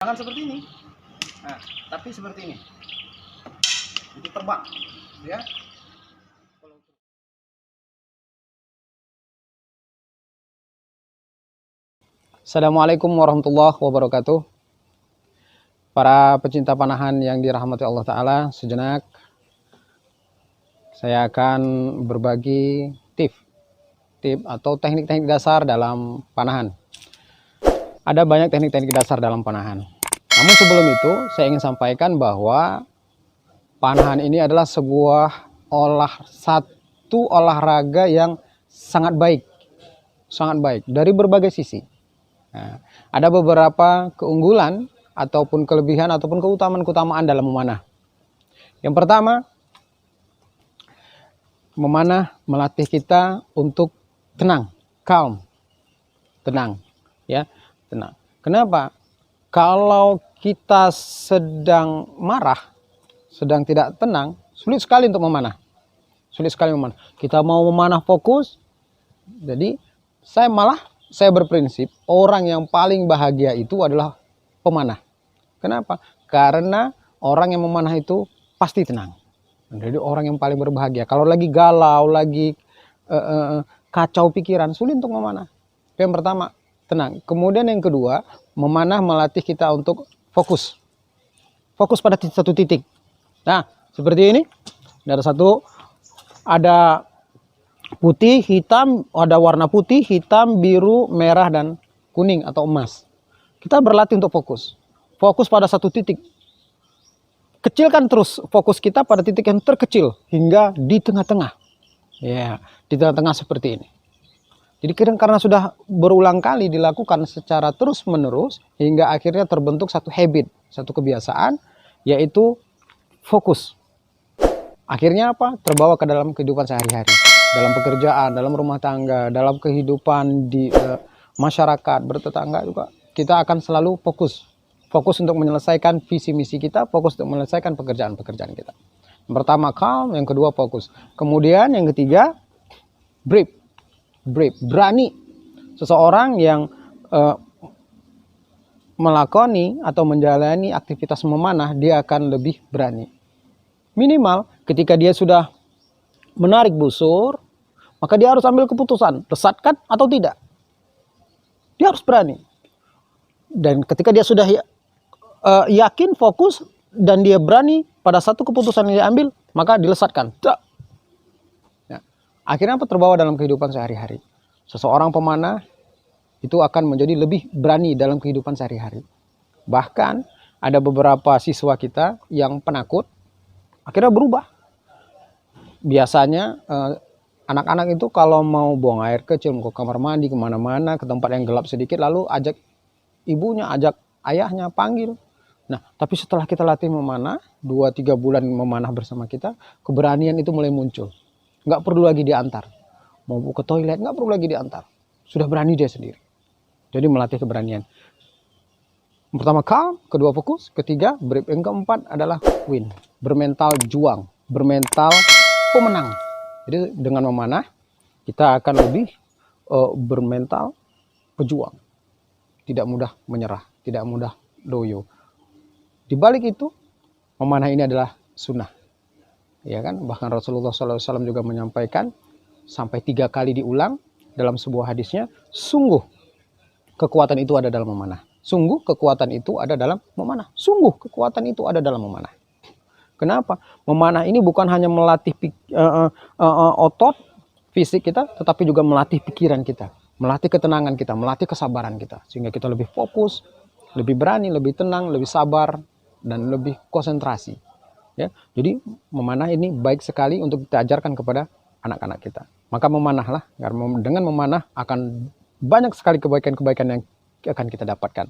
Jangan seperti ini. Nah, tapi seperti ini. Itu terbang, ya. Assalamualaikum warahmatullahi wabarakatuh. Para pecinta panahan yang dirahmati Allah Ta'ala, sejenak saya akan berbagi tip atau teknik-teknik dasar dalam panahan. Ada banyak teknik-teknik dasar dalam panahan. Namun sebelum itu, saya ingin sampaikan bahwa panahan ini adalah satu olahraga yang sangat baik dari berbagai sisi. Nah, ada beberapa keunggulan ataupun kelebihan ataupun keutamaan dalam memanah. Yang pertama, memanah melatih kita untuk tenang, calm, tenang, ya, tenang. Kenapa? Kalau kita sedang marah, sedang tidak tenang, sulit sekali untuk memanah. Sulit sekali memanah. Kita mau memanah fokus, jadi saya berprinsip orang yang paling bahagia itu adalah pemanah. Kenapa? Karena orang yang memanah itu pasti tenang. Jadi orang yang paling berbahagia. Kalau lagi galau, lagi kacau pikiran, sulit untuk memanah. Yang pertama, tenang. Kemudian yang kedua, memanah melatih kita untuk fokus. Fokus pada satu titik. Nah, seperti ini. Ada putih, hitam, ada warna putih, hitam, biru, merah, dan kuning atau emas. Kita berlatih untuk fokus. Fokus pada satu titik. Kecilkan terus fokus kita pada titik yang terkecil hingga di tengah-tengah. Ya, di tengah-tengah seperti ini. Jadi karena sudah berulang kali dilakukan secara terus-menerus hingga akhirnya terbentuk satu habit, satu kebiasaan, yaitu fokus. Akhirnya apa? Terbawa ke dalam kehidupan sehari-hari, dalam pekerjaan, dalam rumah tangga, dalam kehidupan di masyarakat, bertetangga juga. Kita akan selalu fokus untuk menyelesaikan visi misi kita, fokus untuk menyelesaikan pekerjaan-pekerjaan kita. Yang pertama calm, yang kedua fokus. Kemudian yang ketiga brave, berani. Seseorang yang melakoni atau menjalani aktivitas memanah, dia akan lebih berani. Minimal ketika dia sudah menarik busur, maka dia harus ambil keputusan, lesatkan atau tidak. Dia harus berani. Dan ketika dia sudah yakin, fokus, dan dia berani pada satu keputusan yang dia ambil, maka dilesatkan. Ya. Akhirnya apa? Terbawa dalam kehidupan sehari-hari. Seseorang pemanah itu akan menjadi lebih berani dalam kehidupan sehari-hari. Bahkan ada beberapa siswa kita yang penakut, akhirnya berubah. Biasanya anak-anak itu kalau mau buang air kecil, mau ke kamar mandi, kemana-mana, ke tempat yang gelap sedikit, lalu ajak ibunya, ajak ayahnya, panggil. Nah, tapi setelah kita latih memanah, 2-3 bulan memanah bersama kita, keberanian itu mulai muncul. Nggak perlu lagi diantar. Mau ke toilet, nggak perlu lagi diantar. Sudah berani dia sendiri. Jadi melatih keberanian. Pertama calm, kedua fokus, ketiga brave, yang keempat adalah win. Bermental juang, bermental pemenang. Jadi dengan memanah, kita akan lebih bermental pejuang. Tidak mudah menyerah, tidak mudah loyo. Di balik itu, memanah ini adalah sunnah. Ya kan? Bahkan Rasulullah SAW juga menyampaikan, sampai 3 kali diulang dalam sebuah hadisnya, sungguh kekuatan itu ada dalam memanah. Sungguh kekuatan itu ada dalam memanah. Sungguh kekuatan itu ada dalam memanah. Kenapa? Memanah ini bukan hanya melatih otot fisik kita, tetapi juga melatih pikiran kita, melatih ketenangan kita, melatih kesabaran kita, sehingga kita lebih fokus, lebih berani, lebih tenang, lebih sabar, dan lebih konsentrasi. Ya, jadi memanah ini baik sekali untuk kita ajarkan kepada anak-anak kita. Maka memanahlah, karena dengan memanah akan banyak sekali kebaikan-kebaikan yang akan kita dapatkan.